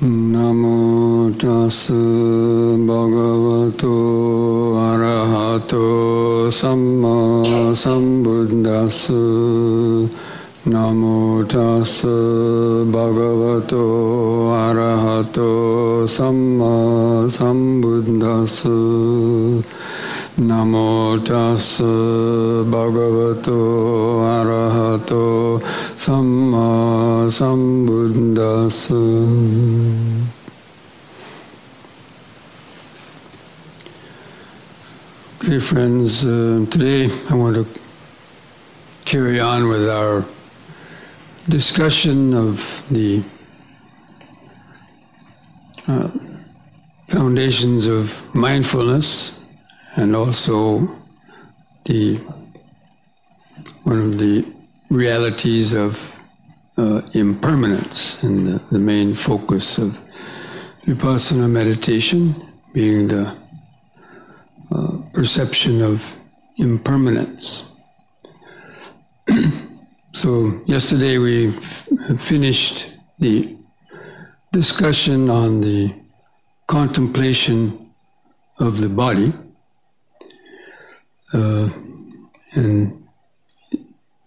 Namo tassa bhagavato arahato samma sambuddhassa. Namo tassa bhagavato arahato samma sambuddhassa. Namo tassa bhagavato arahato samma sambuddhassa. Okay, friends, today I want to carry on with our discussion of the foundations of mindfulness, and also one of the realities of impermanence, and the main focus of vipassana meditation being the perception of impermanence. So yesterday we finished the discussion on the contemplation of the body, and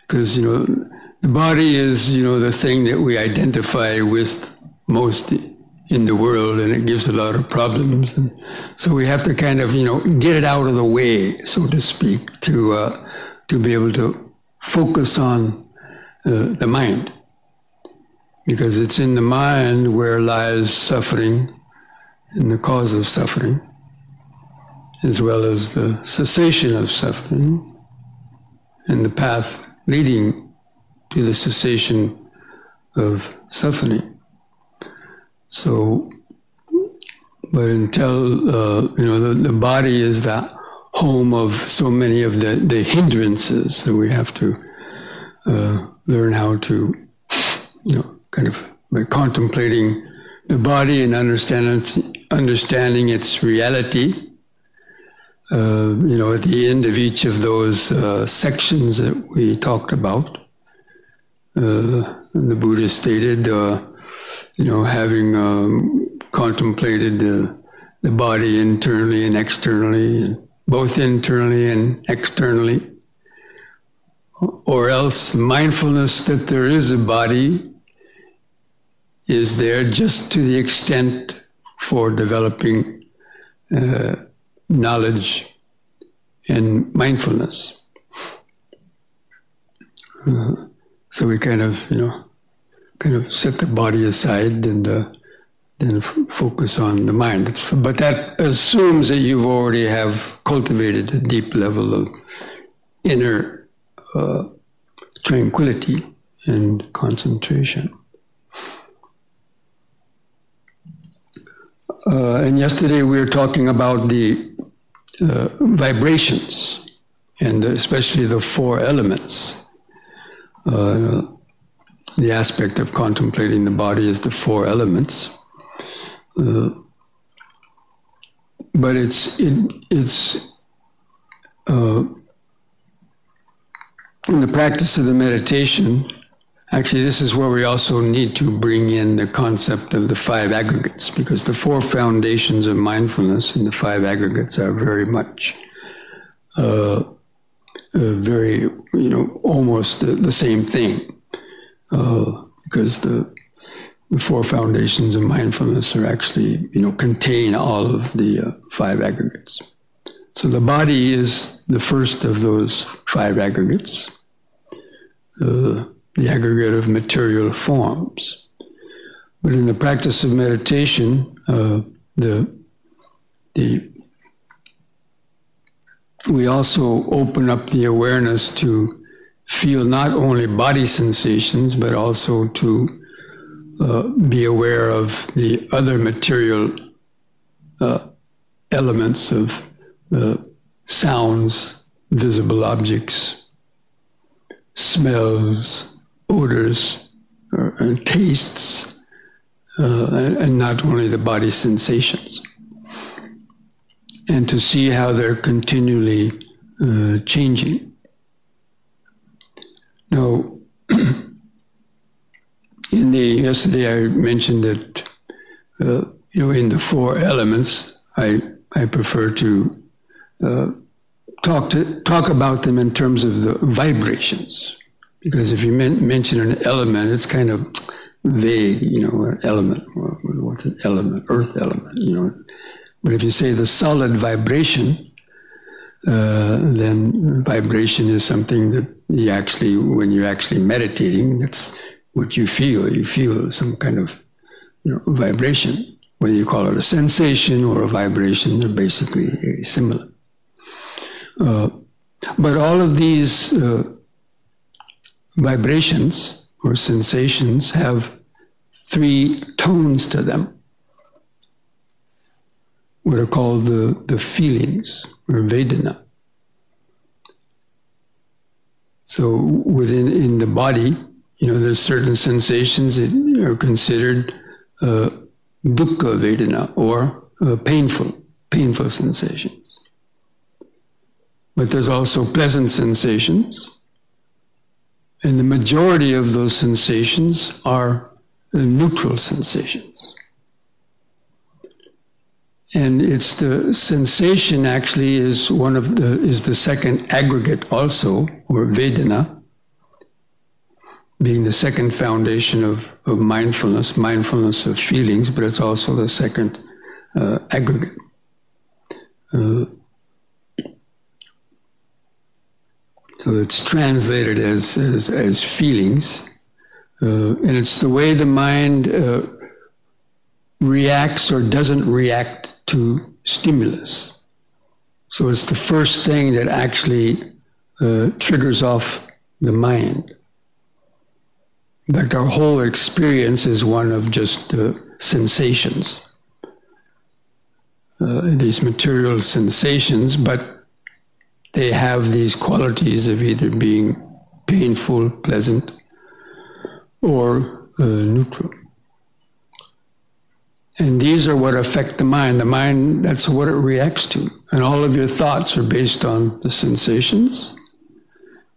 because the body is the thing that we identify with most in the world, and it gives a lot of problems, and so we have to kind of get it out of the way, so to speak, to be able to focus on the mind, because it's in the mind where lies suffering and the cause of suffering, as well as the cessation of suffering and the path leading to the cessation of suffering. So, but until the body is the home of so many of the hindrances, so we have to learn how to, kind of by contemplating the body and understanding its reality. At the end of each of those sections that we talked about, the Buddha stated, having contemplated the body internally and externally, and both internally and externally, or else mindfulness that there is a body is there just to the extent for developing knowledge and mindfulness. So we kind of set the body aside and then focus on the mind. But that assumes that you've already have cultivated a deep level of inner tranquility and concentration. And yesterday we were talking about the vibrations, and especially the four elements. The aspect of contemplating the body is the four elements. But it's in the practice of the meditation. Actually, this is where we also need to bring in the concept of the five aggregates, because the four foundations of mindfulness and the five aggregates are very much, almost the same thing, because the four foundations of mindfulness are actually, contain all of the five aggregates. So the body is the first of those five aggregates. The aggregate of material forms. But in the practice of meditation, we also open up the awareness to feel not only body sensations, but also to be aware of the other material elements of sounds, visible objects, smells, odors, and tastes, and not only the body sensations. And to see how they're continually changing. Now, yesterday I mentioned that in the four elements, I prefer to talk about them in terms of the vibrations. Because if you mention an element, it's kind of vague, an element. What's an element? Earth element, But if you say the solid vibration, then vibration is something that when you're actually meditating, that's what you feel. You feel some kind of vibration. Whether you call it a sensation or a vibration, they're basically very similar. But all of these vibrations or sensations have three tones to them, what are called the feelings or Vedana. So in the body, there's certain sensations that are considered dukkha Vedana or painful sensations. But there's also pleasant sensations. And the majority of those sensations are neutral sensations. And it's the sensation actually is the second aggregate also, or Vedana, being the second foundation of mindfulness of feelings, but it's also the second aggregate. So it's translated as feelings, and it's the way the mind reacts or doesn't react to stimulus. So it's the first thing that actually triggers off the mind. In fact, our whole experience is one of just sensations, these material sensations, but they have these qualities of either being painful, pleasant, or neutral. And these are what affect the mind. The mind, that's what it reacts to. And all of your thoughts are based on the sensations,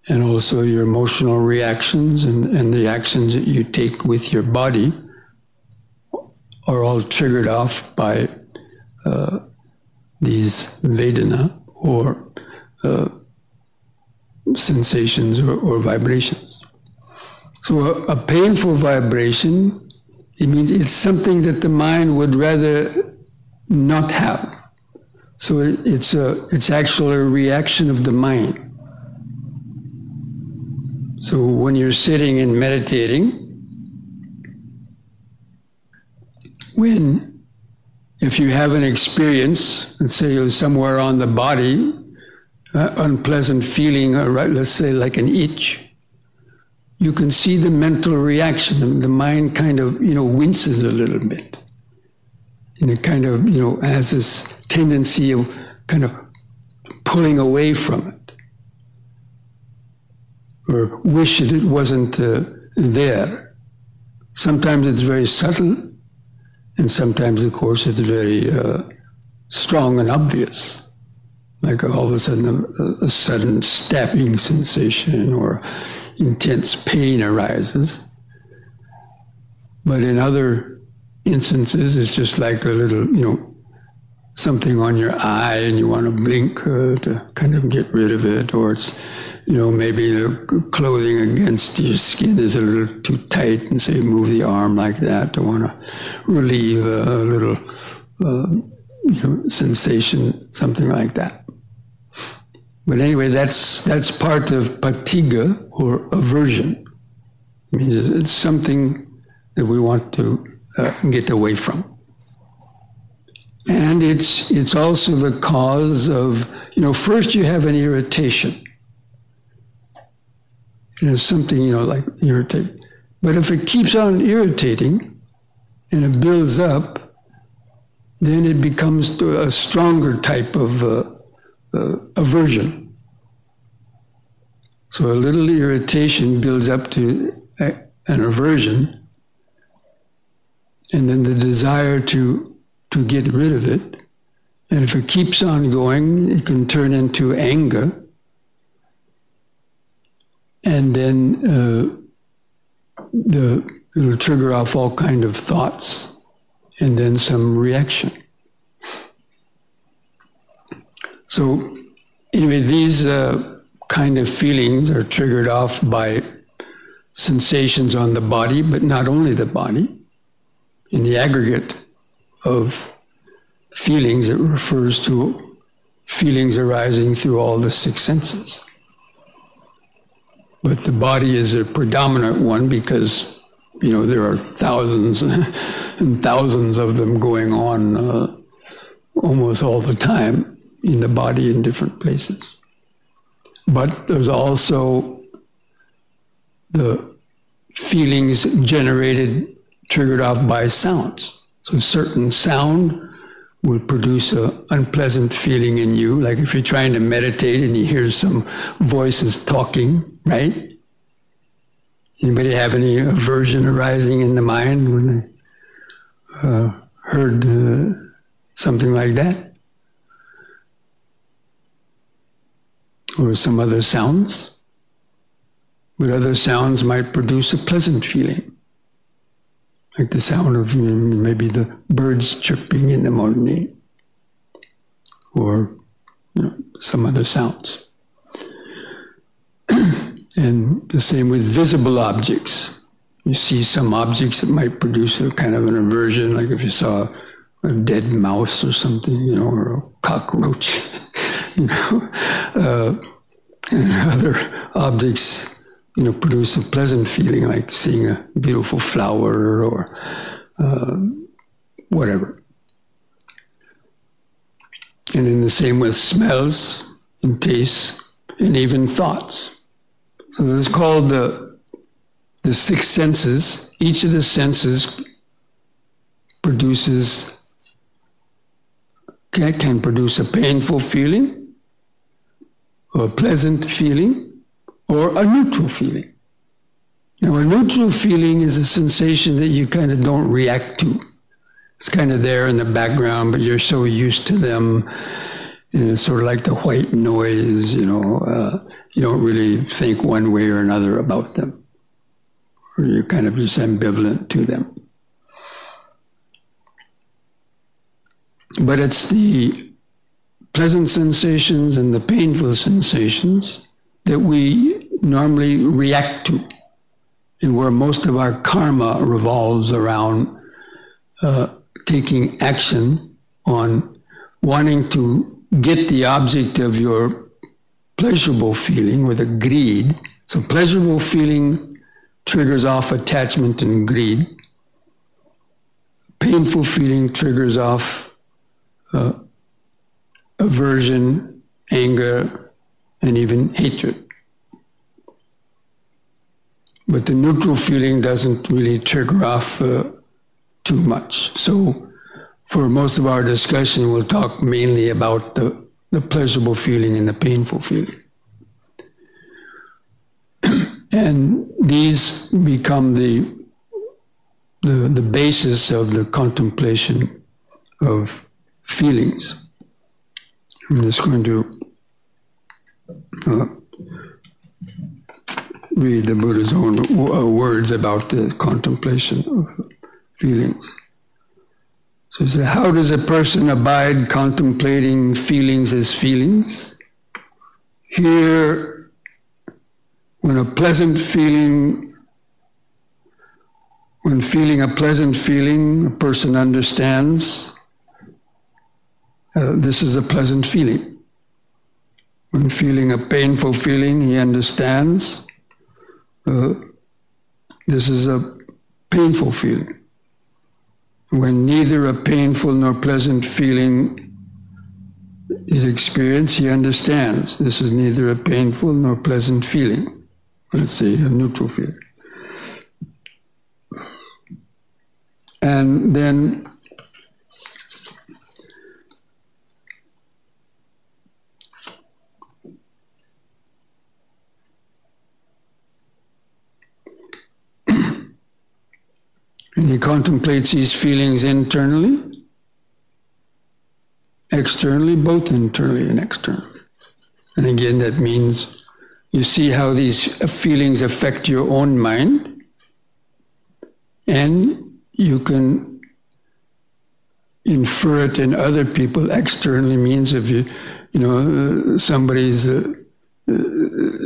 and also your emotional reactions and the actions that you take with your body are all triggered off by these Vedana or sensations or vibrations. So a painful vibration, it means it's something that the mind would rather not have. So it's actually a reaction of the mind. So when you're sitting and meditating, if you have an experience, let's say you're somewhere on the body, unpleasant feeling, let's say like an itch, you can see the mental reaction. The mind kind of, winces a little bit. And it kind of, has this tendency of kind of pulling away from it. Or wish that it wasn't there. Sometimes it's very subtle, and sometimes, of course, it's very strong and obvious. Like all of a sudden, a sudden stabbing sensation or intense pain arises. But in other instances, it's just like a little, something on your eye and you want to blink to kind of get rid of it. Or it's, maybe the clothing against your skin is a little too tight and so you move the arm like that to want to relieve a little sensation, something like that. But anyway, that's part of patiga, or aversion. It means it's something that we want to get away from. And it's also the cause of, first you have an irritation. It's something, like irritate. But if it keeps on irritating and it builds up, then it becomes a stronger type of aversion. So a little irritation builds up to an aversion, and then the desire to get rid of it. And if it keeps on going, it can turn into anger. And then it'll trigger off all kind of thoughts and then some reaction. So anyway, these kind of feelings are triggered off by sensations on the body, but not only the body. In the aggregate of feelings, it refers to feelings arising through all the six senses. But the body is a predominant one because, there are thousands and thousands of them going on almost all the time in the body in different places. But there's also the feelings triggered off by sounds. So certain sound will produce an unpleasant feeling in you, like if you're trying to meditate and you hear some voices talking, right? Anybody have any aversion arising in the mind when they heard something like that? Or some other sounds? But other sounds might produce a pleasant feeling, like the sound of maybe the birds chirping in the morning, or some other sounds. And the same with visible objects. You see some objects that might produce a kind of an aversion, like if you saw a dead mouse or something, or a cockroach, and other objects, produce a pleasant feeling, like seeing a beautiful flower or whatever. And in the same with smells and tastes and even thoughts. So it's called the six senses. Each of the senses can produce a painful feeling, or a pleasant feeling, or a neutral feeling. Now, a neutral feeling is a sensation that you kind of don't react to. It's kind of there in the background, but you're so used to them. And it's sort of like the white noise, you don't really think one way or another about them. Or you're kind of just ambivalent to them. But it's the pleasant sensations and the painful sensations that we normally react to, and where most of our karma revolves around taking action on wanting to get the object of your pleasurable feeling with a greed. So pleasurable feeling triggers off attachment and greed. Painful feeling triggers off aversion, anger, and even hatred. But the neutral feeling doesn't really trigger off too much. So for most of our discussion, we'll talk mainly about the pleasurable feeling and the painful feeling. And these become the basis of the contemplation of feelings. I'm just going to read the Buddha's own words about the contemplation of feelings. So he said, how does a person abide contemplating feelings as feelings? Here, when feeling a pleasant feeling, a person understands this is a pleasant feeling. When feeling a painful feeling, he understands this is a painful feeling. When neither a painful nor pleasant feeling is experienced, he understands this is neither a painful nor pleasant feeling. Let's say a neutral feeling. And then and he contemplates these feelings internally, externally, both internally and externally. And again, that means you see how these feelings affect your own mind, and you can infer it in other people externally means if somebody's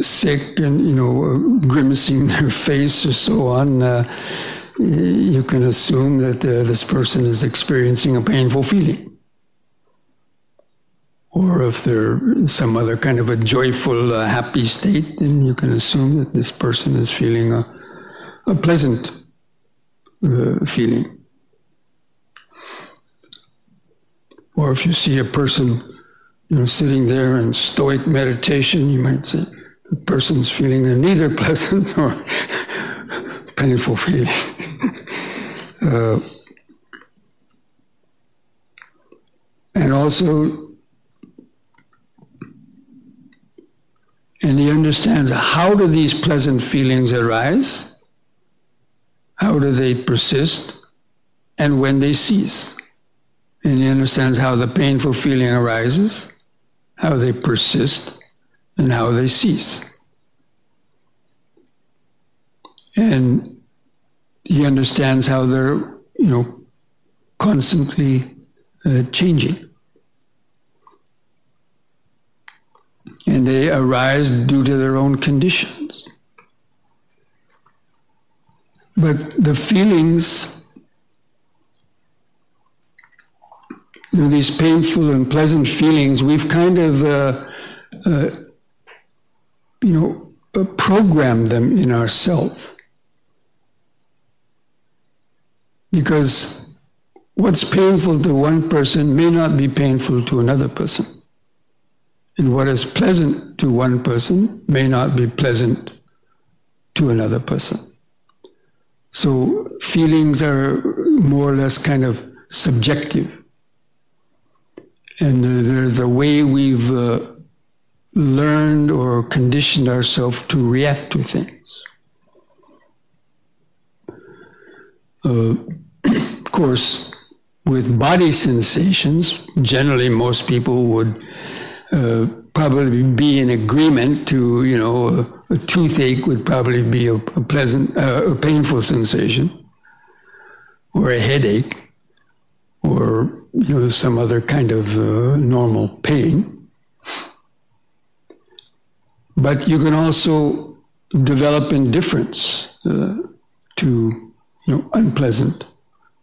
sick and, grimacing their face or so on, you can assume that this person is experiencing a painful feeling. Or if they're in some other kind of a joyful, happy state, then you can assume that this person is feeling a pleasant feeling. Or if you see a person, sitting there in stoic meditation, you might say the person's feeling neither pleasant nor painful feeling. And also, and he understands how do these pleasant feelings arise, how do they persist, and when they cease. And he understands how the painful feeling arises, how they persist, and how they cease. And he understands how they're, constantly changing. And they arise due to their own conditions. But the feelings, these painful and pleasant feelings, we've kind of, programmed them in ourselves. Because what's painful to one person may not be painful to another person. And what is pleasant to one person may not be pleasant to another person. So feelings are more or less kind of subjective. And they're the way we've learned or conditioned ourselves to react to things. Of course, with body sensations, generally most people would probably be in agreement to, a toothache would probably be a pleasant, a painful sensation, or a headache, or, some other kind of normal pain. But you can also develop indifference to, unpleasant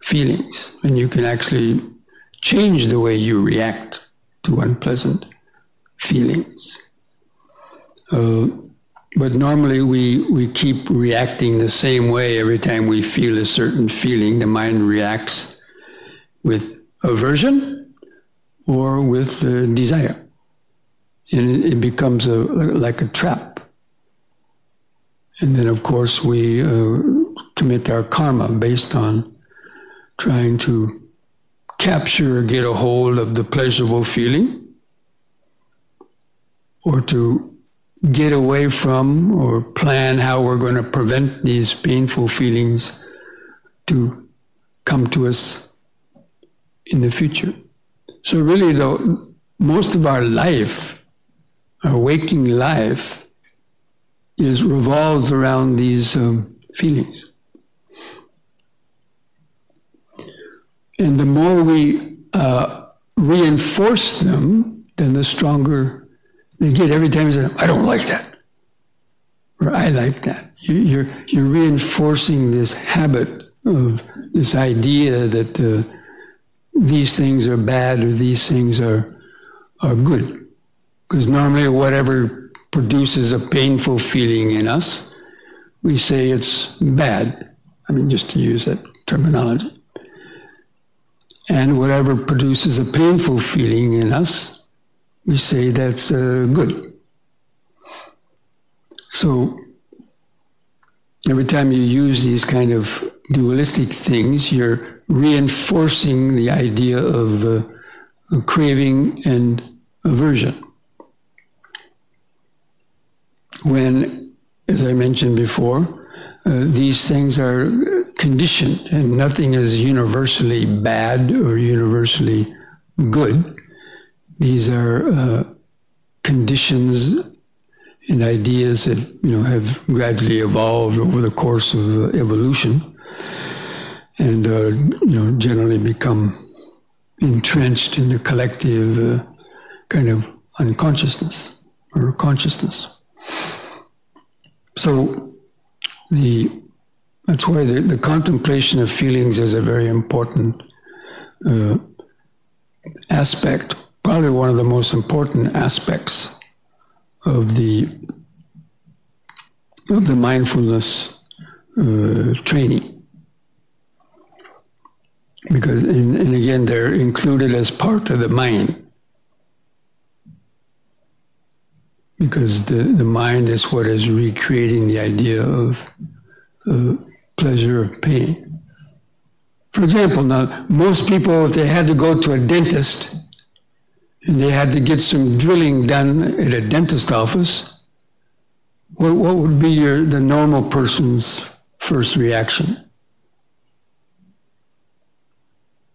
feelings, and you can actually change the way you react to unpleasant feelings. But normally we keep reacting the same way every time we feel a certain feeling. The mind reacts with aversion or with desire. And it becomes like a trap. And then, of course, we commit our karma based on trying to capture or get a hold of the pleasurable feeling, or to get away from or plan how we're going to prevent these painful feelings to come to us in the future. So really, though, most of our life, our waking life, revolves around these feelings. And the more we reinforce them, then the stronger they get. Every time you say, I don't like that, or I like that. You're reinforcing this habit of this idea that these things are bad or these things are good. Because normally whatever produces a painful feeling in us, we say it's bad. I mean, just to use that terminology. And whatever produces a painful feeling in us, we say that's good. So every time you use these kind of dualistic things, you're reinforcing the idea of craving and aversion. When, as I mentioned before, these things are conditioned, and nothing is universally bad or universally good. These are conditions and ideas that have gradually evolved over the course of evolution, and generally become entrenched in the collective kind of unconsciousness or consciousness. So that's why the contemplation of feelings is a very important aspect, probably one of the most important aspects of the mindfulness training. Because, and again, they're included as part of the mind. Because the mind is what is recreating the idea of pleasure or pain. For example, now, most people, if they had to go to a dentist and they had to get some drilling done at a dentist office, what would be the normal person's first reaction?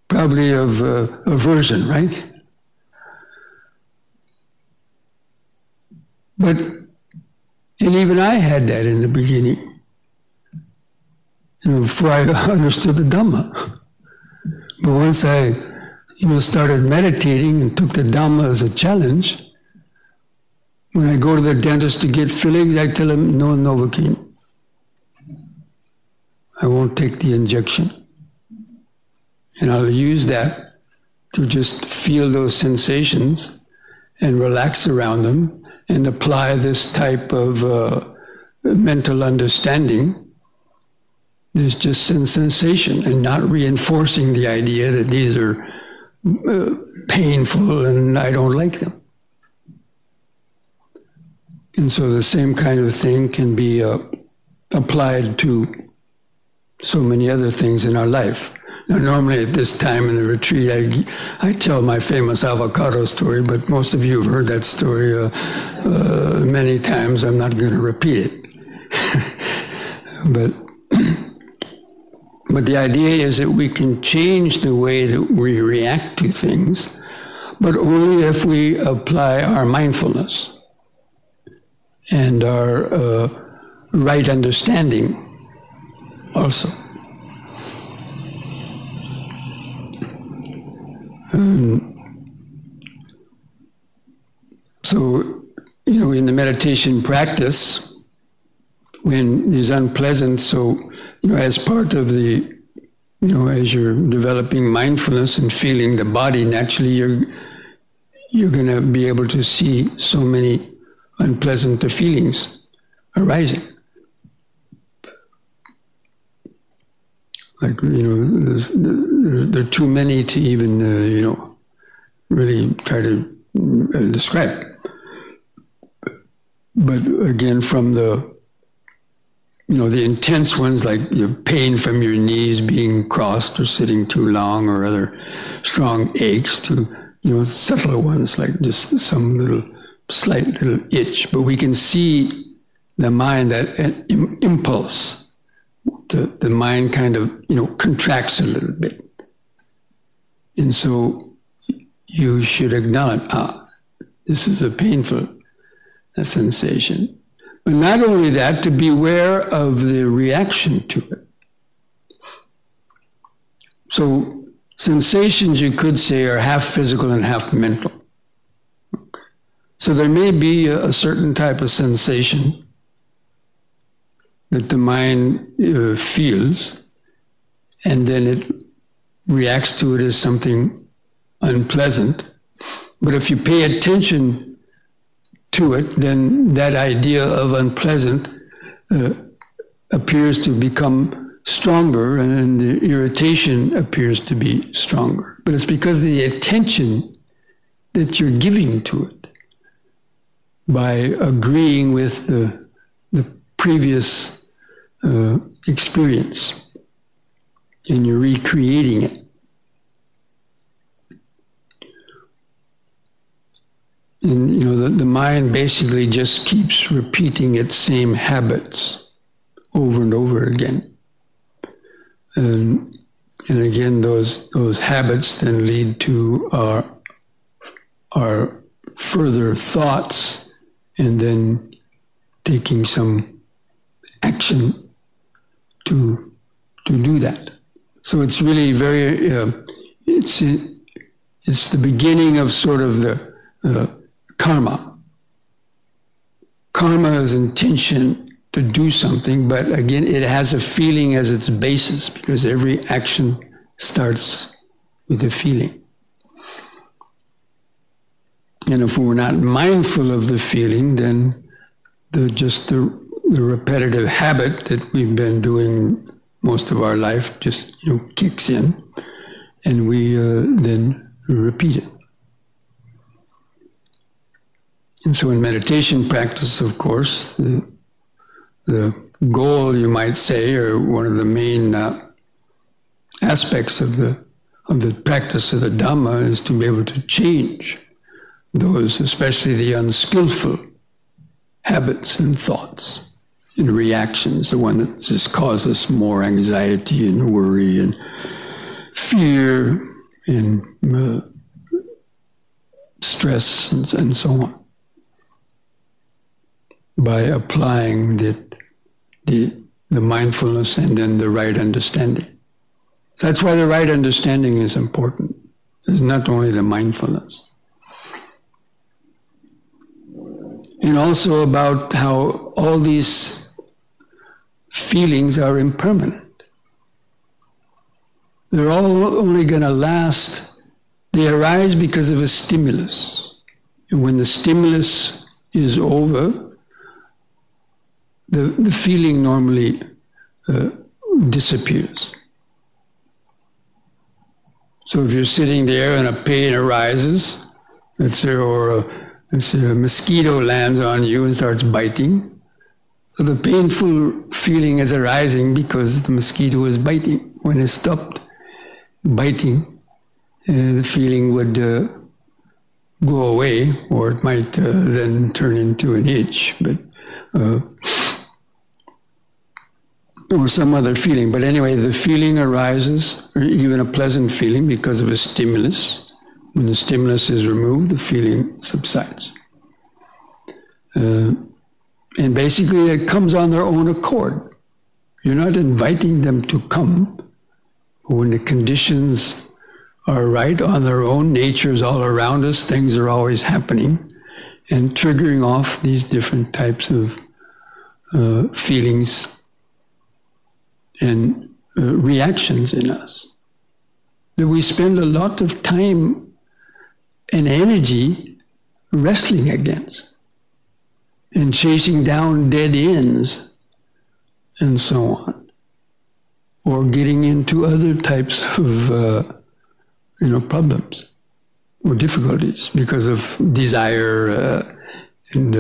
Probably of aversion, right? But, and even I had that in the beginning, before I understood the Dhamma. But once I, started meditating and took the Dhamma as a challenge, when I go to the dentist to get fillings, I tell him, no Novocaine. I won't take the injection. And I'll use that to just feel those sensations and relax around them and apply this type of mental understanding. There's just sensation and not reinforcing the idea that these are painful and I don't like them. And so the same kind of thing can be applied to so many other things in our life. Now, normally at this time in the retreat, I tell my famous avocado story, but most of you have heard that story many times. I'm not going to repeat it. But the idea is that we can change the way that we react to things, but only if we apply our mindfulness and our right understanding also. So, in the meditation practice, when it's unpleasant, so, as part of the, as you're developing mindfulness and feeling the body, naturally you're going to be able to see so many unpleasant feelings arising. Like, there are too many to even, really try to describe. But again, from the intense ones, like pain from your knees being crossed or sitting too long or other strong aches, to, subtler ones, like just some slight little itch. But we can see the mind, that impulse. The mind kind of, contracts a little bit. And so you should acknowledge, this is a painful sensation. But not only that, to be aware of the reaction to it. So sensations, you could say, are half physical and half mental. So there may be a certain type of sensation that the mind feels, and then it reacts to it as something unpleasant. But if you pay attention to it, then that idea of unpleasant appears to become stronger, and the irritation appears to be stronger. But it's because of the attention that you're giving to it by agreeing with the previous experience, and you're recreating it. And the mind basically just keeps repeating its same habits over and over again. And again, those habits then lead to our further thoughts, and then taking some action to do that. So it's really very, It's the beginning of sort of the karma. Karma is intention to do something, but again, it has a feeling as its basis because every action starts with a feeling. And if we're not mindful of the feeling, then the repetitive habit that we've been doing most of our life just kicks in, and we then repeat it. And so in meditation practice, of course, the goal, you might say, or one of the main aspects of the practice of the Dhamma is to be able to change those, especially the unskillful habits and thoughts and reactions, the one that just causes more anxiety and worry and fear and stress and so on, by applying the mindfulness and then the right understanding. So that's why the right understanding is important. It's not only the mindfulness. And also about how all these feelings are impermanent. They're all only going to last. They arise because of a stimulus. And when the stimulus is over, the feeling normally disappears. So if you're sitting there and a pain arises, let's say, or a mosquito lands on you and starts biting, so the painful feeling is arising because the mosquito is biting. When it stopped biting, the feeling would go away, or it might then turn into an itch, but or some other feeling. But anyway, the feeling arises, or even a pleasant feeling, because of a stimulus. When the stimulus is removed, the feeling subsides. And basically, it comes on their own accord. You're not inviting them to come. But when the conditions are right on their own, nature's all around us, things are always happening, and triggering off these different types of feelings and reactions in us. That we spend a lot of time and energy wrestling against and chasing down dead ends and so on, or getting into other types of problems or difficulties because of desire and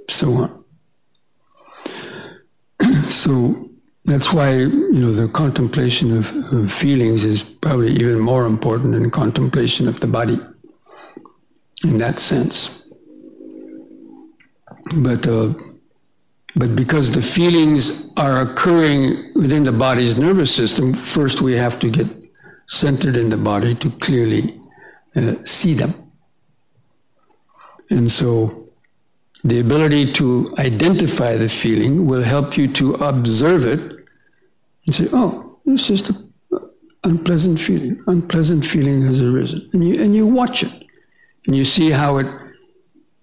so on. So that's why the contemplation of feelings is probably even more important than contemplation of the body in that sense. But because the feelings are occurring within the body's nervous system, first we have to get centered in the body to clearly see them. And so the ability to identify the feeling will help you to observe it and say, oh, it's just an unpleasant feeling. Unpleasant feeling has arisen. And you watch it. And you see how it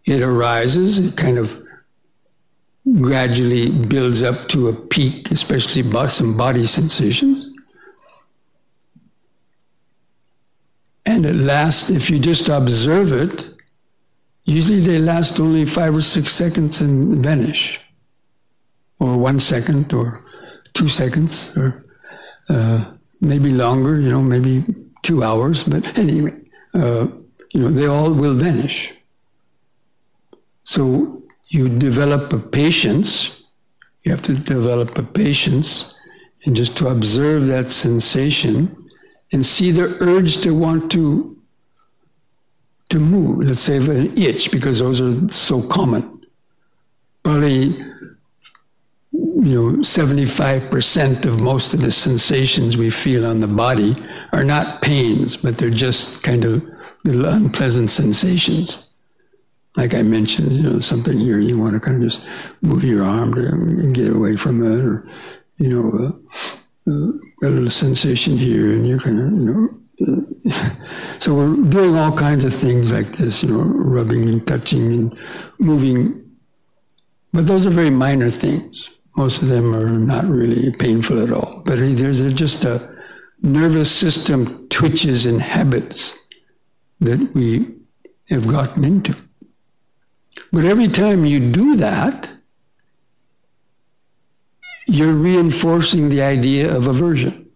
arises. It kind of gradually builds up to a peak, especially some body sensations. And it lasts, if you just observe it, usually they last only 5 or 6 seconds and vanish. Or 1 second, or 2 seconds, or maybe longer, maybe 2 hours. But anyway, they all will vanish. So you develop a patience. You have to develop a patience and just to observe that sensation and see the urge to want to move. Let's say an itch, because those are so common. Probably 75% of most of the sensations we feel on the body are not pains, but they're just kind of little unpleasant sensations. Like I mentioned, something here, you want to kind of just move your arm to get away from it, or, a little sensation here, and you're kind of, So we're doing all kinds of things like this, rubbing and touching and moving. But those are very minor things. Most of them are not really painful at all. But there's just a nervous system twitches and habits that we have gotten into. But every time you do that, you're reinforcing the idea of aversion.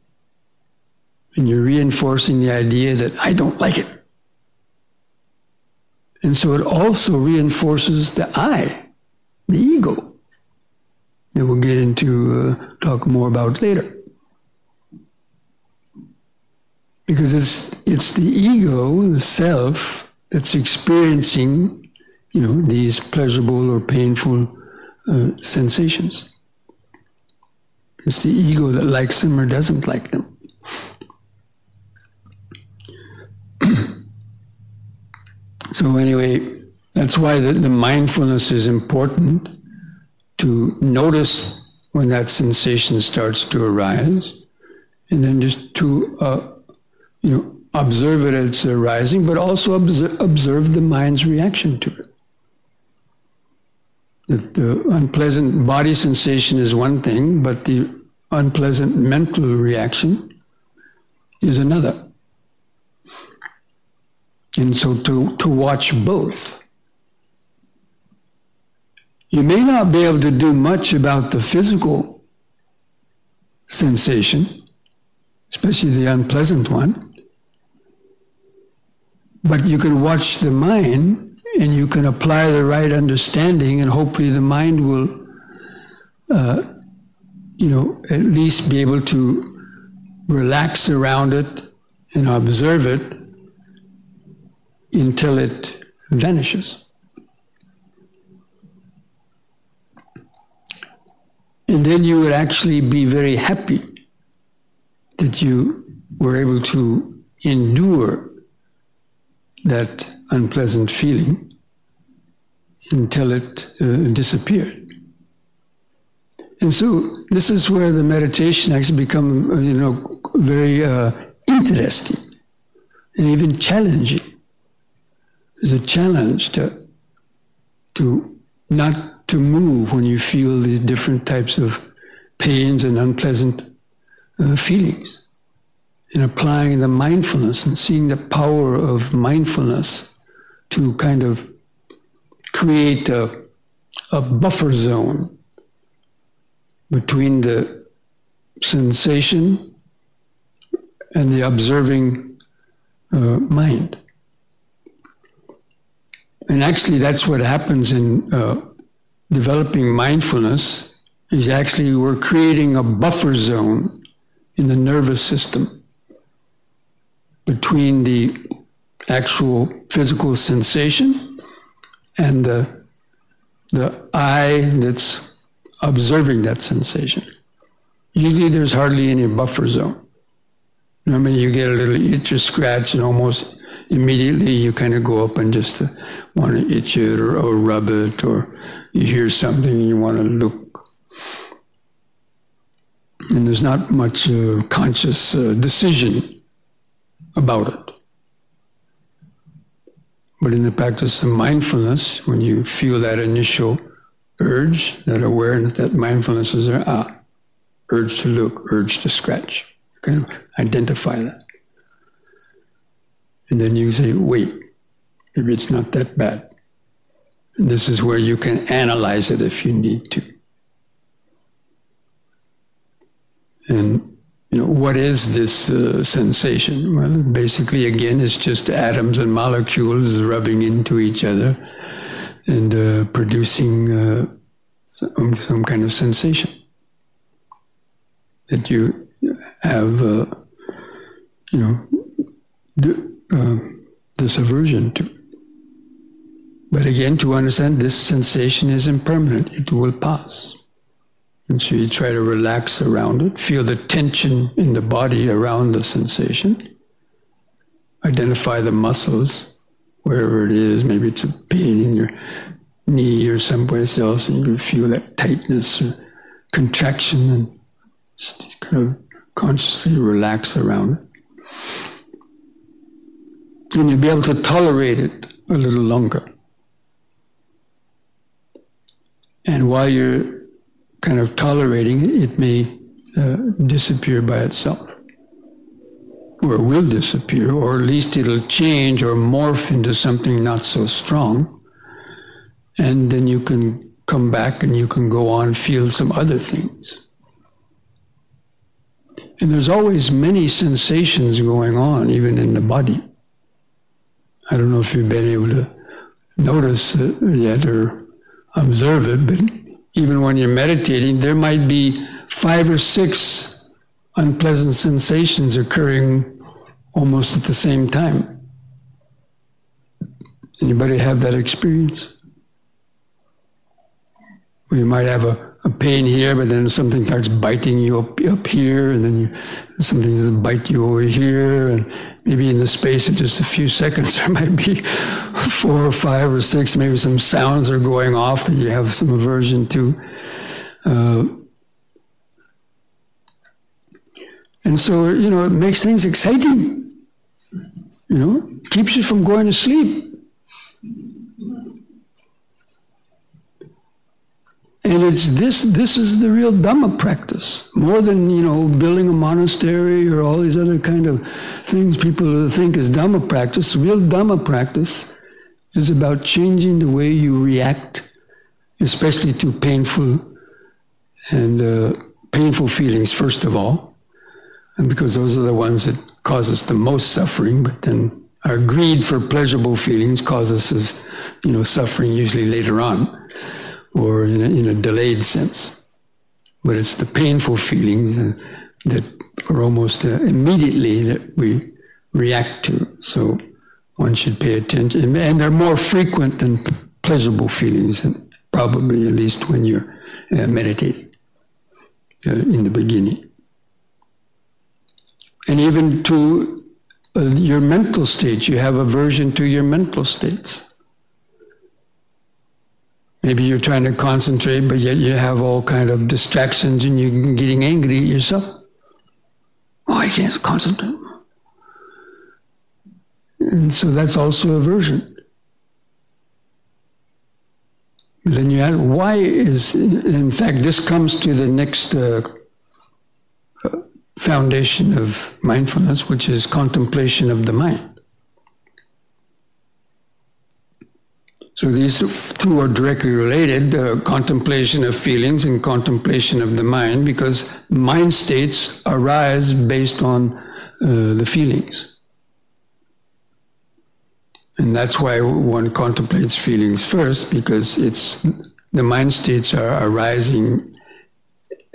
And you're reinforcing the idea that I don't like it. And so it also reinforces the I, the ego, that we'll get into, talk more about later. Because it's the ego, the self, that's experiencing, these pleasurable or painful sensations. It's the ego that likes them or doesn't like them. So anyway, that's why the mindfulness is important, to notice when that sensation starts to arise, and then just to observe it as it's arising, but also observe the mind's reaction to it. That the unpleasant body sensation is one thing, but the unpleasant mental reaction is another. And so to watch both. You may not be able to do much about the physical sensation, especially the unpleasant one, but you can watch the mind and you can apply the right understanding, and hopefully the mind will, at least be able to relax around it and observe it until it vanishes. And then you would actually be very happy that you were able to endure that unpleasant feeling until it disappeared. And so this is where the meditation actually becomes, very interesting and even challenging. It's a challenge to not to move when you feel these different types of pains and unpleasant feelings. And applying the mindfulness and seeing the power of mindfulness to kind of create a buffer zone between the sensation and the observing mind. And actually that's what happens in developing mindfulness, is actually we're creating a buffer zone in the nervous system between the actual physical sensation and the I that's observing that sensation. Usually there's hardly any buffer zone. Normally you get a little itch or scratch and almost immediately you kind of go up and just want to itch it or rub it, or you hear something and you want to look. And there's not much conscious decision about it. But in the practice of mindfulness, when you feel that initial urge, that awareness, that mindfulness is there, urge to look, urge to scratch. You kind of identify that. And then you say, wait, maybe it's not that bad. And this is where you can analyze it if you need to. And what is this sensation? Well, basically, again, it's just atoms and molecules rubbing into each other and producing some kind of sensation that you have, this aversion to. But again, to understand this sensation is impermanent, it will pass. And so you try to relax around it, feel the tension in the body around the sensation, identify the muscles, wherever it is, maybe it's a pain in your knee or someplace else, and you can feel that tightness or contraction, and just kind of consciously relax around it. And you'll be able to tolerate it a little longer. And while you're kind of tolerating it, it may disappear by itself. Or will disappear, or at least it'll change or morph into something not so strong. And then you can come back and you can go on, feel some other things. And there's always many sensations going on, even in the body. I don't know if you've been able to notice it yet or observe it, but even when you're meditating, there might be 5 or 6 unpleasant sensations occurring almost at the same time. Anybody have that experience? Where you might have a pain here, but then something starts biting you up here, and then something doesn't bite you over here, and maybe in the space of just a few seconds, there might be 4 or 5 or 6, maybe some sounds are going off that you have some aversion to. And so, you know, it makes things exciting. You know, keeps you from going to sleep. And it's this is the real Dhamma practice. More than, you know, building a monastery or all these other kind of things people think is Dhamma practice. Real Dhamma practice is about changing the way you react, especially to painful feelings, first of all. And because those are the ones that cause us the most suffering, but then our greed for pleasurable feelings causes us, you know, suffering usually later on, or in a delayed sense. But it's the painful feelings that are almost immediately that we react to. So one should pay attention. And they're more frequent than pleasurable feelings, and probably at least when you're meditating in the beginning. And even to your mental states, you have aversion to your mental states. Maybe you're trying to concentrate, but yet you have all kind of distractions and you're getting angry at yourself. Oh, I can't concentrate. And so that's also aversion. Then you ask, why is, in fact, this comes to the next foundation of mindfulness, which is contemplation of the mind. So these two are directly related, contemplation of feelings and contemplation of the mind, because mind states arise based on the feelings. And that's why one contemplates feelings first, because the mind states are arising,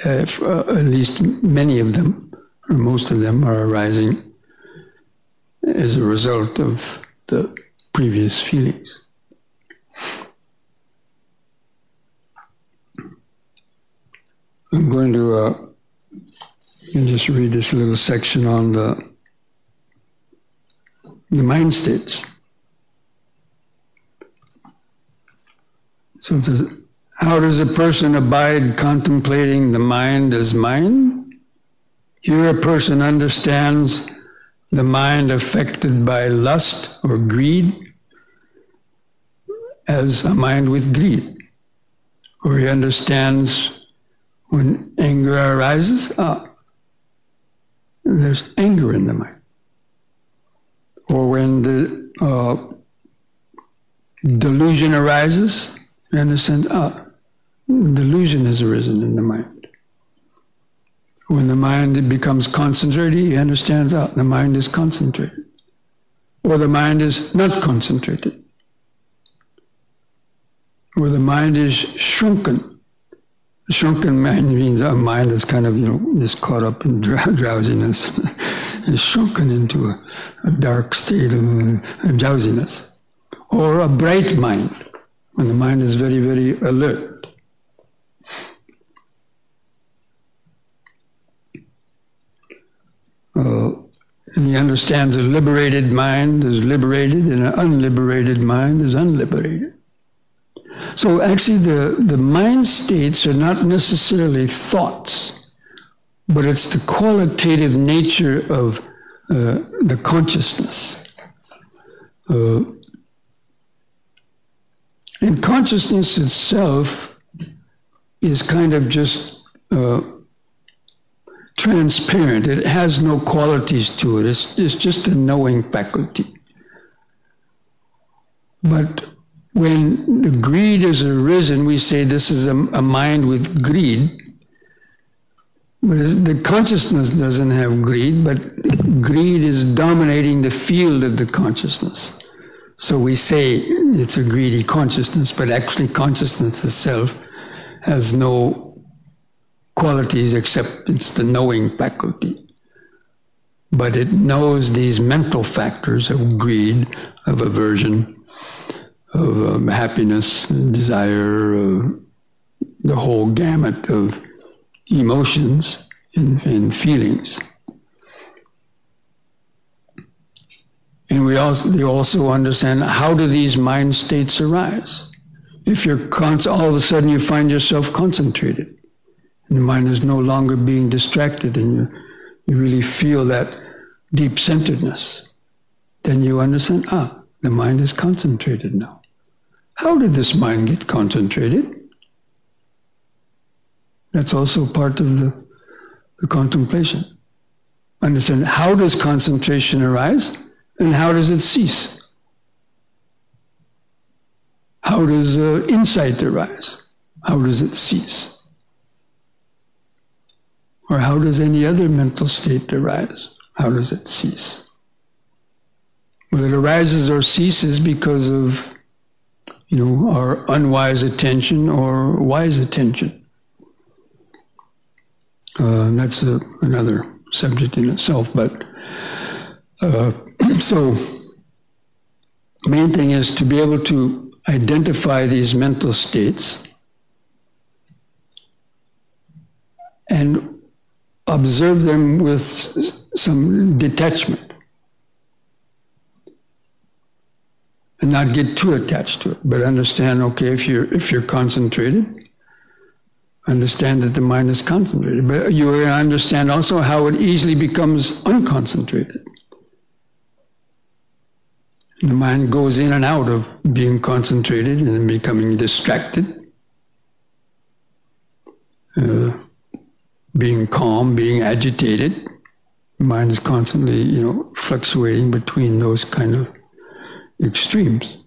at least many of them, or most of them are arising as a result of the previous feelings. I'm going to just read this little section on the mind states. So it says, how does a person abide contemplating the mind as mind? Here a person understands the mind affected by lust or greed as a mind with greed. Or he understands when anger arises, there's anger in the mind. Or when the delusion arises, you understand, delusion has arisen in the mind. When the mind becomes concentrated, he understands, the mind is concentrated. Or the mind is not concentrated. Or the mind is shrunken. A shrunken mind means a mind that's kind of, just caught up in drowsiness. Is shrunken into a dark state of drowsiness. Or a bright mind, when the mind is very, very alert. And he understands a liberated mind is liberated and an unliberated mind is unliberated. So actually the mind states are not necessarily thoughts, but it's the qualitative nature of the consciousness. And consciousness itself is kind of just transparent. It has no qualities to it. It's just a knowing faculty. But when the greed has arisen, we say this is a mind with greed. But the consciousness doesn't have greed, but greed is dominating the field of the consciousness. So we say it's a greedy consciousness, but actually consciousness itself has no qualities except it's the knowing faculty. But it knows these mental factors of greed, of aversion, of happiness, desire, the whole gamut of emotions and feelings. And we also understand, how do these mind states arise? If you're all of a sudden you find yourself concentrated, and the mind is no longer being distracted, and you really feel that deep centeredness, then you understand, the mind is concentrated now. How did this mind get concentrated? That's also part of the contemplation. Understand, how does concentration arise and how does it cease? How does insight arise? How does it cease? Or how does any other mental state arise? How does it cease? Well, it arises or ceases because of our unwise attention or wise attention. That's another subject in itself. But so, main thing is to be able to identify these mental states and observe them with some detachment. And not get too attached to it, but understand, okay, if you're concentrated, understand that the mind is concentrated. But you understand also how it easily becomes unconcentrated. The mind goes in and out of being concentrated and then becoming distracted, being calm, being agitated. The mind is constantly, fluctuating between those kind of extremes.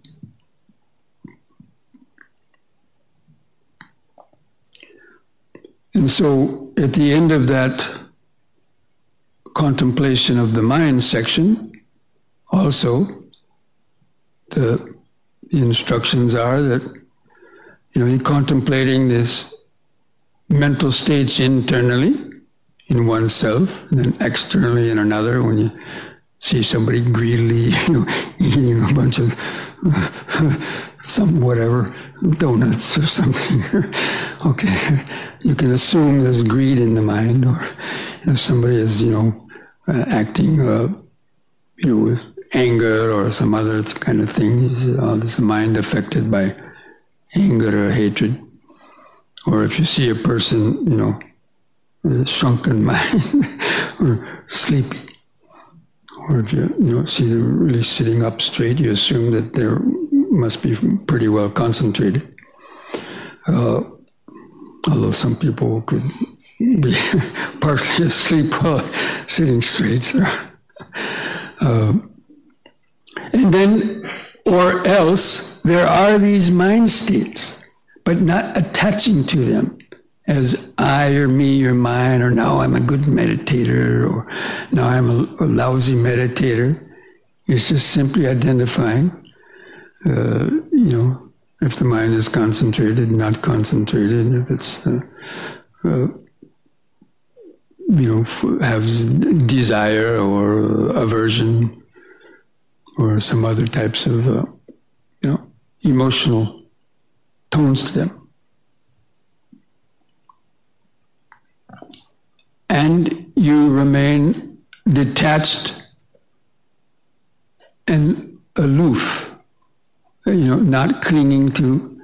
And so at the end of that contemplation of the mind section, also the instructions are that, you're contemplating this mental states internally in oneself, and then externally in another. When you see somebody greedily, eating a bunch of some whatever, donuts or something. Okay, you can assume there's greed in the mind, or if somebody is, acting, with anger or some other kind of thing, is this mind affected by anger or hatred. Or if you see a person, with a shrunken mind or sleepy. Or if you see them really sitting up straight, you assume that they must be pretty well concentrated. Although some people could be partially asleep while sitting straight. So. And then, or else, there are these mind states, but not attaching to them as I or me or mine, or now I'm a good meditator, or now I'm a lousy meditator. It's just simply identifying, if the mind is concentrated, not concentrated, if it's, has desire or aversion, or some other types of, emotional tones to them. And you remain detached and aloof, not clinging to,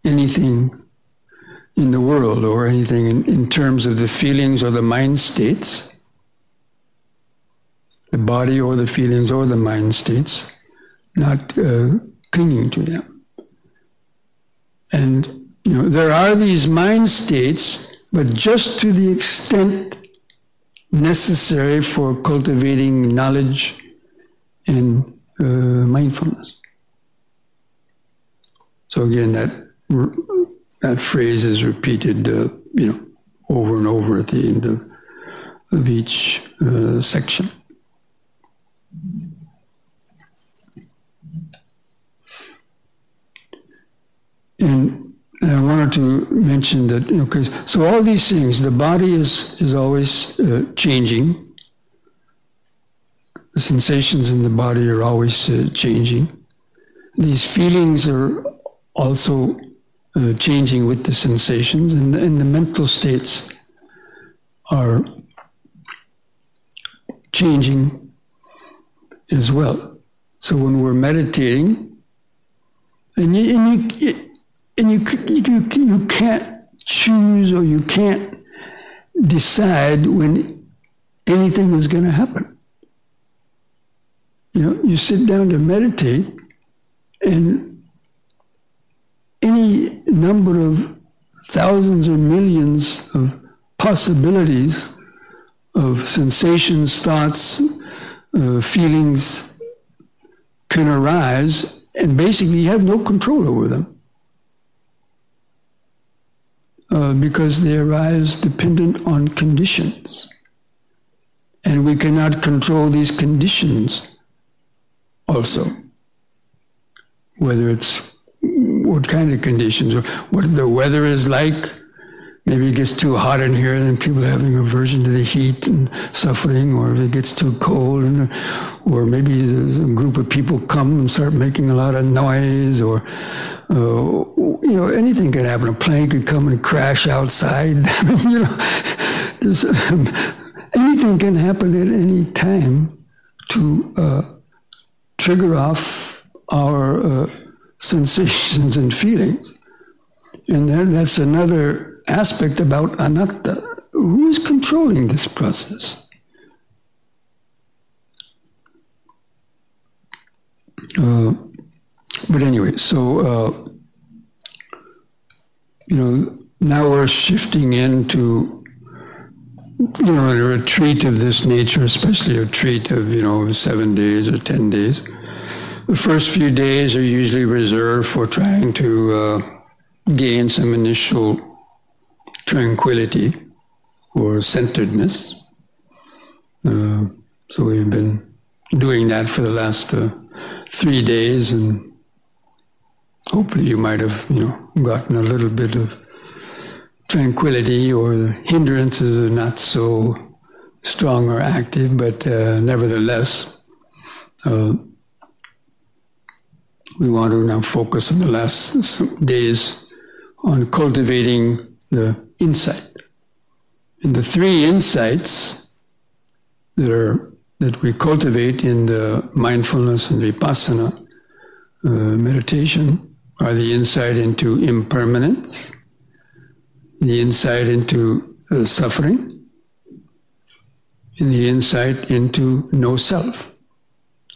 anything in the world or anything in terms of the feelings or the mind states, the body or the feelings or the mind states. not clinging to them. And there are these mind states, but just to the extent necessary for cultivating knowledge and mindfulness. So again, that phrase is repeated, over and over at the end of each section. And I wanted to mention that, because so all these things, the body is always changing. The sensations in the body are always changing. These feelings are also changing with the sensations, and the mental states are changing as well. So when we're meditating, and you can't choose or you can't decide when anything is going to happen. You sit down to meditate, and any number of thousands or millions of possibilities of sensations, thoughts, feelings can arise, and basically you have no control over them. Because they arise dependent on conditions. And we cannot control these conditions also. Whether it's what kind of conditions, or what the weather is like. Maybe it gets too hot in here, then people are having aversion to the heat and suffering, or if it gets too cold, or maybe there's a group of people come and start making a lot of noise, or anything could happen. A plane could come and crash outside. There's, anything can happen at any time to trigger off our sensations and feelings. And then that's another aspect about anatta. Who is controlling this process? But anyway, so, now we're shifting into, a retreat of this nature, especially a retreat of, 7 days or 10 days. The first few days are usually reserved for trying to gain some initial tranquility or centeredness. So we've been doing that for the last 3 days, and hopefully you might have, gotten a little bit of tranquility, or the hindrances are not so strong or active, but nevertheless, we want to now focus in the last days on cultivating the insight. And the 3 insights that we cultivate in the mindfulness and vipassana meditation are the insight into impermanence, the insight into suffering, and the insight into no self,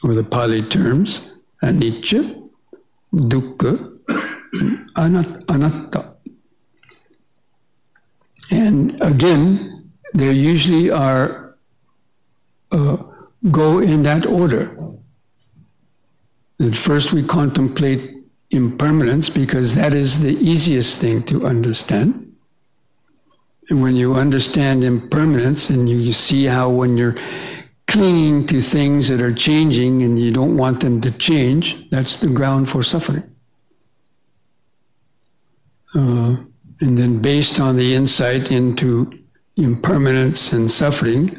or the Pali terms anicca, dukkha, and anatta. And again, they usually are go in that order. That first we contemplate impermanence, because that is the easiest thing to understand. And when you understand impermanence, and you see how when you're clinging to things that are changing and you don't want them to change, that's the ground for suffering. And then based on the insight into impermanence and suffering,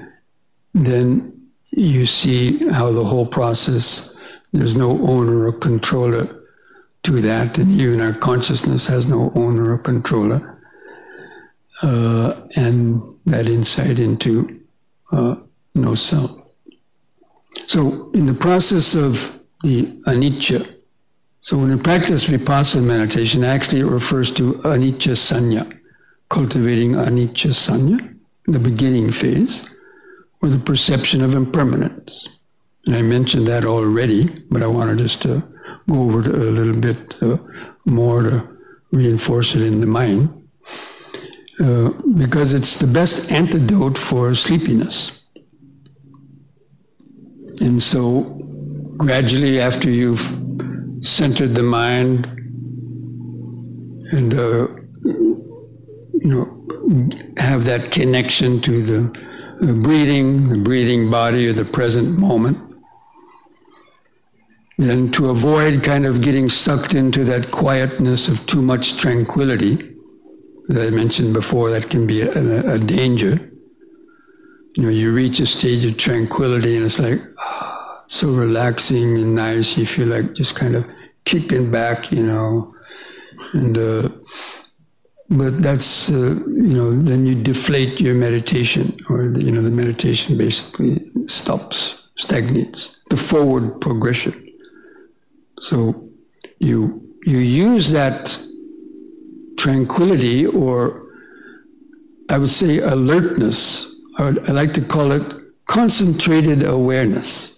then you see how the whole process, there's no owner or controller to that, and even our consciousness has no owner or controller. And that insight into no self. So in the process of the anicca, so when you practice vipassana meditation, actually it refers to anicca sanya, cultivating anicca sanya, the beginning phase, or the perception of impermanence. And I mentioned that already, but I want to just go over it a little bit more to reinforce it in the mind. Because it's the best antidote for sleepiness. And so gradually, after you've centered the mind and have that connection to the breathing body or the present moment, then to avoid kind of getting sucked into that quietness of too much tranquility, as I mentioned before, that can be a danger. You reach a stage of tranquility and it's like, so relaxing and nice. You feel like just kind of kicking back, and but that's, then you deflate your meditation, or the meditation basically stops, stagnates, the forward progression. So you use that tranquility, or I would say alertness. I like to call it concentrated awareness.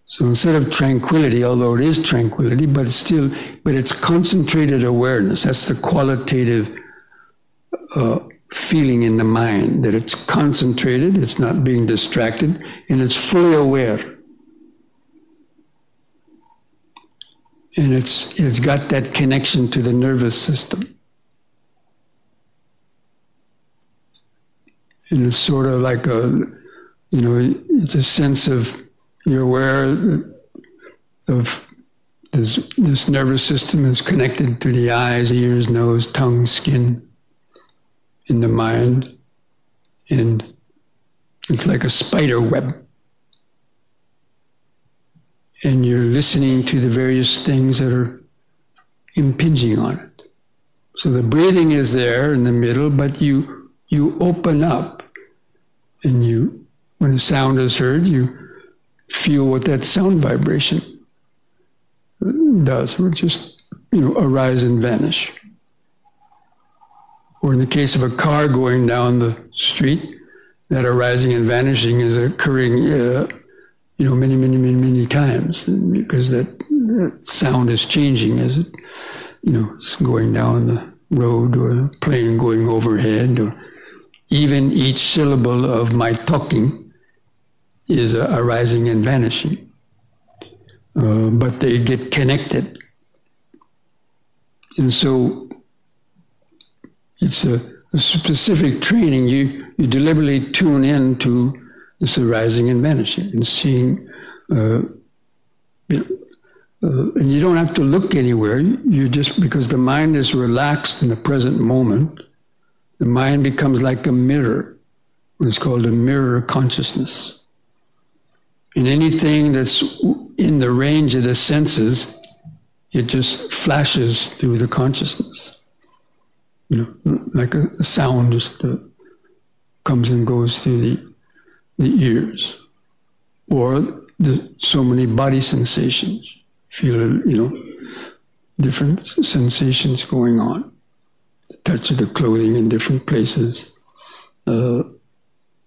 So instead of tranquility, although it is tranquility, but it's concentrated awareness. That's the qualitative feeling in the mind, that it's concentrated, it's not being distracted, and it's fully aware. And it's got that connection to the nervous system. And it's sort of like it's a sense of, you're aware of this nervous system is connected to the eyes, ears, nose, tongue, skin in the mind. And it's like a spider web. And you're listening to the various things that are impinging on it. So the breathing is there in the middle, but you open up, and when a sound is heard, you feel what that sound vibration does. It will just, arise and vanish. Or in the case of a car going down the street, that arising and vanishing is occurring, many times, because that sound is changing as it, it's going down the road, or a plane going overhead, or even each syllable of my talking is arising and vanishing. But they get connected. And so it's a specific training. You deliberately tune in to this arising and vanishing, and seeing, and you don't have to look anywhere. You just, because the mind is relaxed in the present moment, the mind becomes like a mirror. It's called a mirror consciousness. And anything that's in the range of the senses, it just flashes through the consciousness. Like a sound just comes and goes through the ears. Or so many body sensations. Feel, different sensations going on. The touch of the clothing in different places.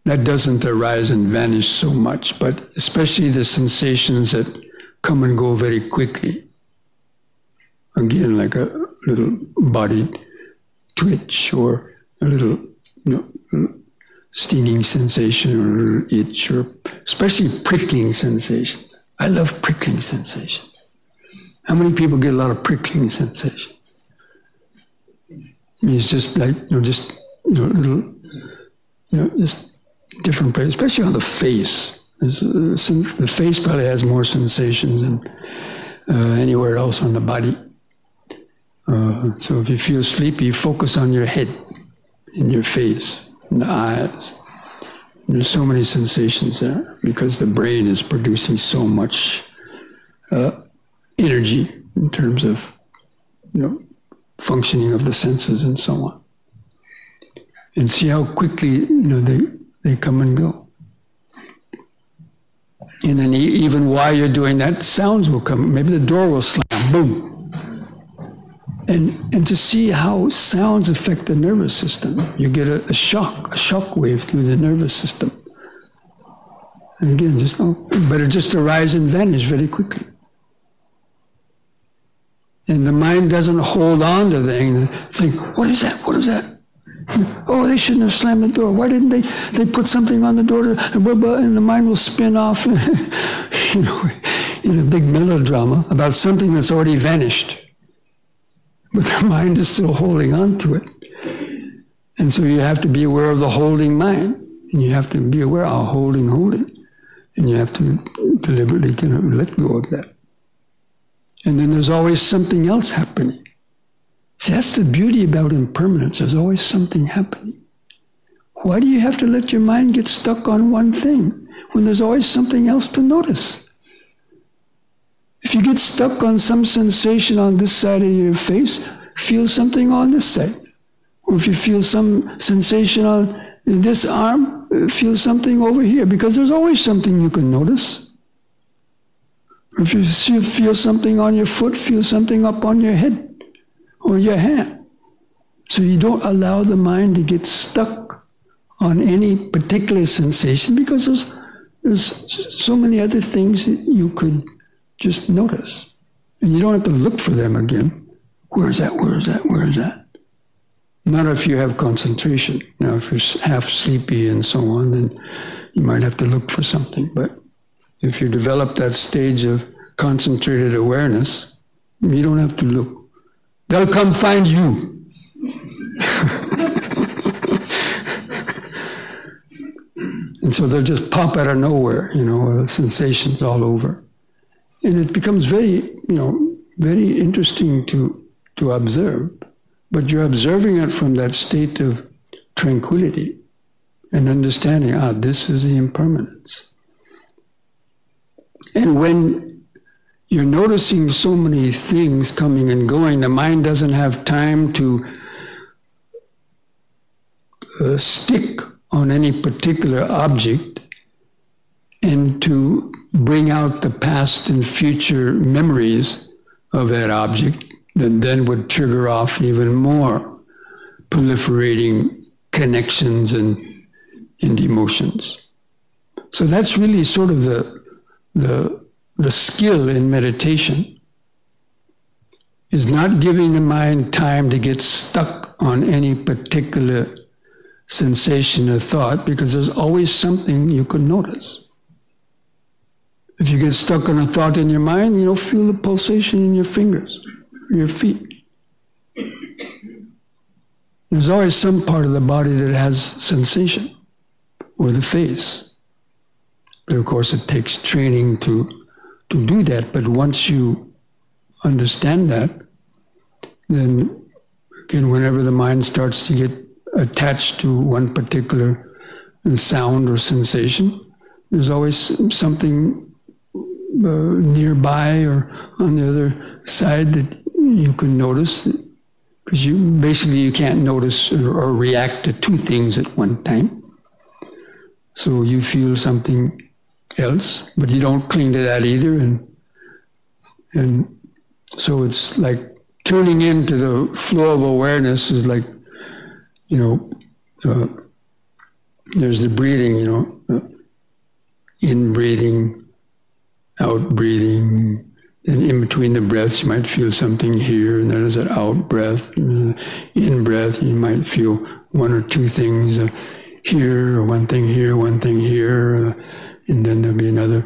That doesn't arise and vanish so much, but especially the sensations that come and go very quickly. Again, like a little body twitch, or a little, stinging sensation, or a little itch, or especially prickling sensations. I love prickling sensations. How many people get a lot of prickling sensations? It's just like, little, just different place, especially on the face. The face probably has more sensations than anywhere else on the body. So if you feel sleepy, focus on your head, in your face, in the eyes. There's so many sensations there because the brain is producing so much energy in terms of, functioning of the senses and so on. And see how quickly, they come and go. And then even while you're doing that, sounds will come. Maybe the door will slam, boom. And to see how sounds affect the nervous system. You get a shock wave through the nervous system. And again, but it just arises and vanishes very quickly. And the mind doesn't hold on to things, think, what is that? What is that? Oh, they shouldn't have slammed the door. Why didn't they put something on the door? And the mind will spin off, in a big melodrama about something that's already vanished. But the mind is still holding on to it. And so you have to be aware of the holding mind. And you have to be aware of holding. And you have to deliberately let go of that. And then there's always something else happening. See, that's the beauty about impermanence. There's always something happening. Why do you have to let your mind get stuck on one thing when there's always something else to notice? If you get stuck on some sensation on this side of your face, feel something on this side. Or if you feel some sensation on this arm, feel something over here, because there's always something you can notice. Or if you feel something on your foot, feel something up on your head or your hand. So you don't allow the mind to get stuck on any particular sensation, because there's so many other things that you could just notice. And you don't have to look for them again. Where is that? Where is that? Where is that? Not if you have concentration. Now, if you're half sleepy and so on, then you might have to look for something. But if you develop that stage of concentrated awareness, you don't have to look. They'll come find you. And so they'll just pop out of nowhere, sensations all over. And it becomes very, very interesting to observe. But you're observing it from that state of tranquility and understanding, this is the impermanence. And when you're noticing so many things coming and going, the mind doesn't have time to stick on any particular object and to bring out the past and future memories of that object that then would trigger off even more proliferating connections and emotions. So that's really sort of the skill in meditation, is not giving the mind time to get stuck on any particular sensation or thought, because there's always something you can notice. If you get stuck on a thought in your mind, feel the pulsation in your fingers, your feet. There's always some part of the body that has sensation, or the face. But of course it takes training to do that. But once you understand that, then again, whenever the mind starts to get attached to one particular sound or sensation, there's always something nearby or on the other side that you can notice, because you can't notice or react to two things at one time. So you feel something else, but you don't cling to that either, and so it's like tuning into the flow of awareness is like, there's the breathing, in breathing, out breathing. And in between the breaths, you might feel something here, and then there's an out breath. In breath, you might feel one or two things here, or one thing here, one thing here, and then there'll be another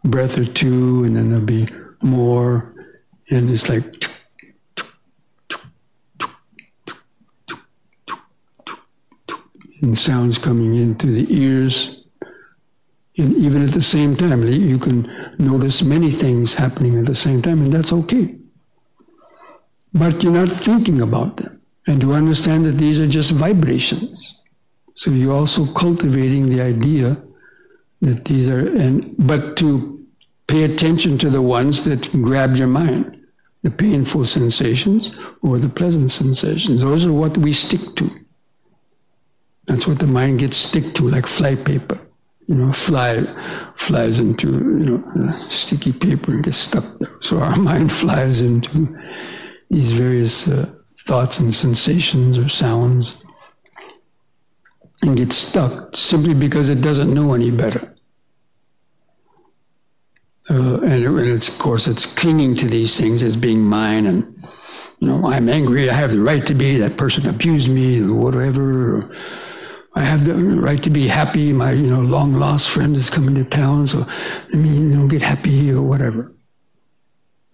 breath or two, and then there'll be more, and it's like, and sounds coming in through the ears. And even at the same time, you can notice many things happening at the same time, and that's okay. But you're not thinking about them. And to understand that these are just vibrations. So you're also cultivating the idea that these are, but to pay attention to the ones that grab your mind, the painful sensations or the pleasant sensations. Those are what we stick to. That's what the mind gets stick to, like fly paper. Flies into, sticky paper and gets stuck there. So our mind flies into these various thoughts and sensations or sounds and gets stuck simply because it doesn't know any better. Of course, it's clinging to these things as being mine, and I'm angry. I have the right to be. That person abused me, or whatever. Or I have the right to be happy. My long lost friend is coming to town, so let me get happy or whatever.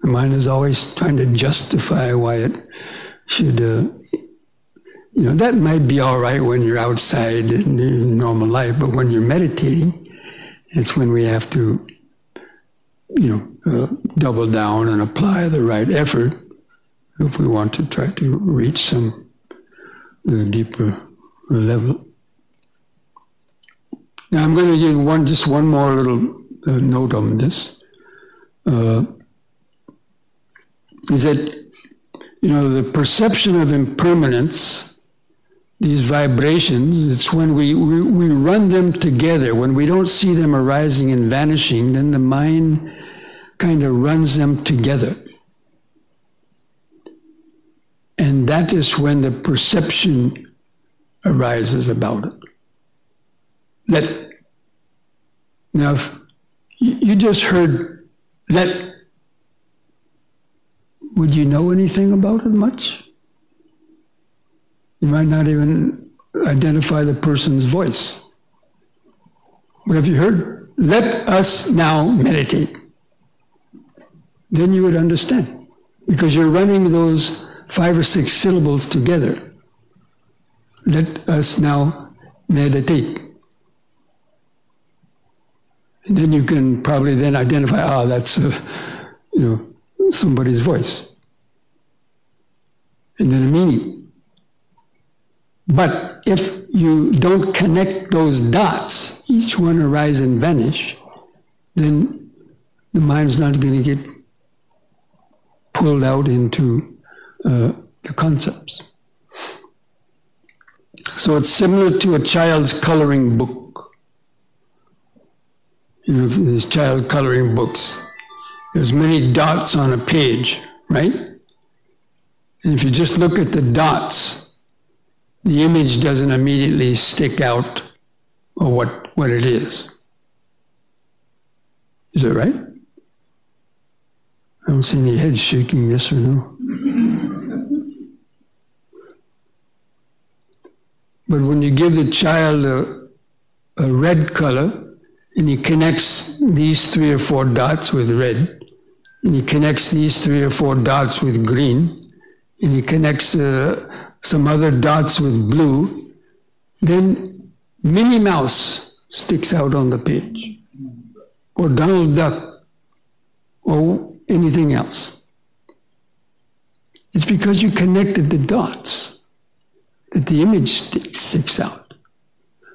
The mind is always trying to justify why it should. That might be all right when you're outside in normal life, but when you're meditating, it's when we have to, double down and apply the right effort if we want to try to reach some deeper level. Now I'm going to give just one more little note on this. Is that, the perception of impermanence, these vibrations, it's when we run them together. When we don't see them arising and vanishing, then the mind kind of runs them together. And that is when the perception arises about it. Now, if you just heard let, would you know anything about it much? You might not even identify the person's voice. But if you heard, let us now meditate, then you would understand. Because you're running those 5 or 6 syllables together. Let us now meditate. And then you can probably then identify, that's, somebody's voice. And then a meaning. But if you don't connect those dots, each one arise and vanish, then the mind's not going to get pulled out into the concepts. So it's similar to a child's coloring book. These child coloring books, there's many dots on a page, right? And if you just look at the dots, the image doesn't immediately stick out or what it is. Is that right? I don't see any heads shaking, yes or no. But when you give the child a red color, and he connects these 3 or 4 dots with red, and he connects these 3 or 4 dots with green, and he connects some other dots with blue, then Minnie Mouse sticks out on the page, or Donald Duck, or anything else. It's because you connected the dots that the image sticks out.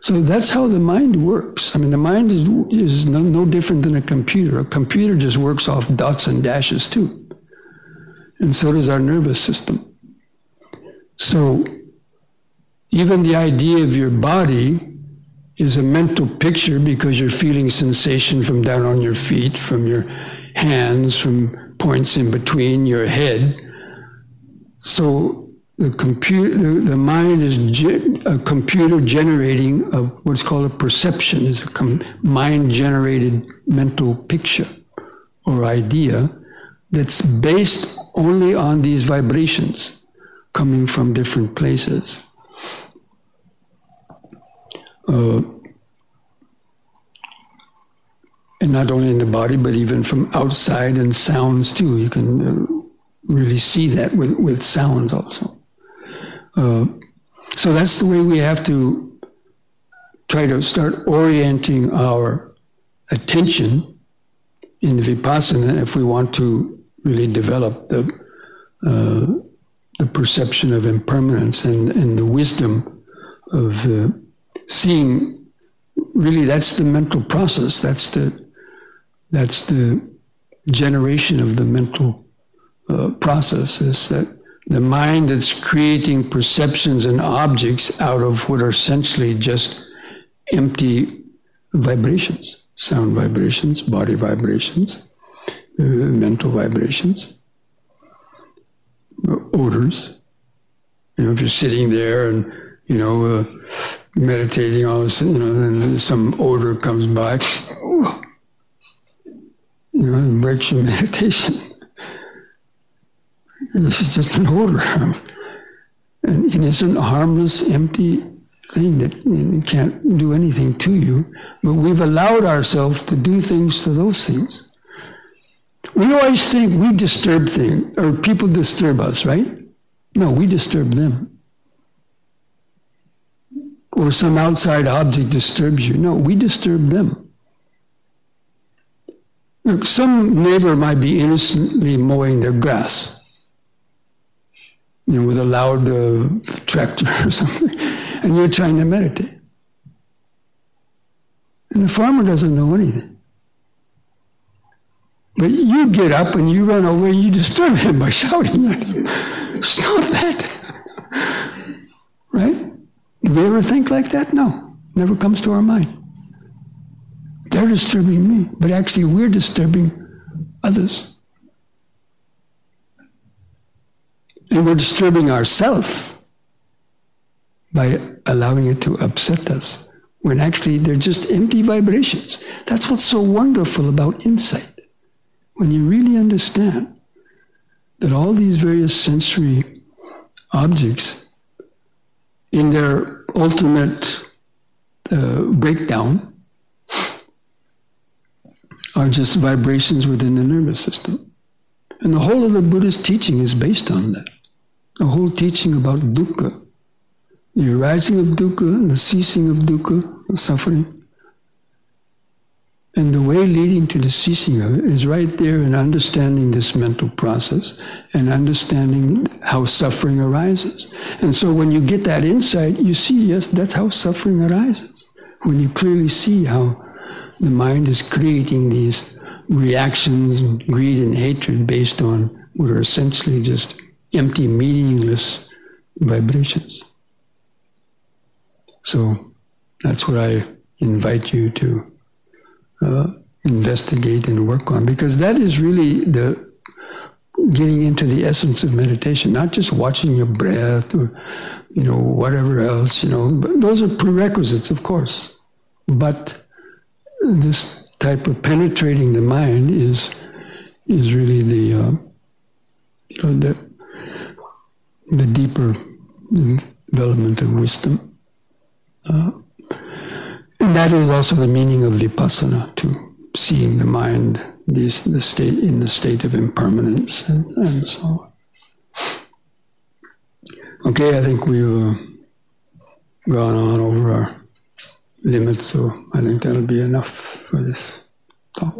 So that's how the mind works. The mind is no different than a computer. A computer just works off dots and dashes too. And so does our nervous system. So even the idea of your body is a mental picture because you're feeling sensation from down on your feet, from your hands, from points in between your head. So the mind is a computer generating what's called a perception, is a mind-generated mental picture or idea that's based only on these vibrations coming from different places. And not only in the body, but even from outside and sounds too. You can really see that with sounds also. So that's the way we have to try to start orienting our attention in the Vipassana if we want to really develop the perception of impermanence and the wisdom of seeing. Really, that's the mental process. That's the generation of the mental process, is that the mind that's creating perceptions and objects out of what are essentially just empty vibrations, sound vibrations, body vibrations, mental vibrations, odors. If you're sitting there and, meditating, all of a sudden, then some odor comes by. it breaks your meditation. It's just an odor. And it's a harmless, empty thing that it can't do anything to you. But we've allowed ourselves to do things to those things. We always think we disturb things, or people disturb us, right? No, we disturb them. Or some outside object disturbs you. No, we disturb them. Look, some neighbor might be innocently mowing their grass, with a loud tractor or something, and you're trying to meditate. And the farmer doesn't know anything. But you get up and you run over and you disturb him by shouting at him. Stop that! Right? Do we ever think like that? No. Never comes to our mind. They're disturbing me, but actually we're disturbing others. And we're disturbing ourselves by allowing it to upset us, when actually they're just empty vibrations. That's what's so wonderful about insight. When you really understand that all these various sensory objects, in their ultimate breakdown, are just vibrations within the nervous system. And the whole of the Buddhist teaching is based on that. The whole teaching about dukkha, the arising of dukkha and the ceasing of dukkha, suffering. And the way leading to the ceasing of it is right there in understanding this mental process and understanding how suffering arises. And so when you get that insight, you see, yes, that's how suffering arises. When you clearly see how the mind is creating these reactions, greed and hatred based on what are essentially just empty, meaningless vibrations. So that's what I invite you to investigate and work on, because that is really the getting into the essence of meditation, not just watching your breath or whatever else, but those are prerequisites, of course. But this type of penetrating the mind is really the deeper development of wisdom. And that is also the meaning of vipassana, too, seeing the mind in the state of impermanence and so on. Okay, I think we've gone on over our limit, so I think that'll be enough for this talk.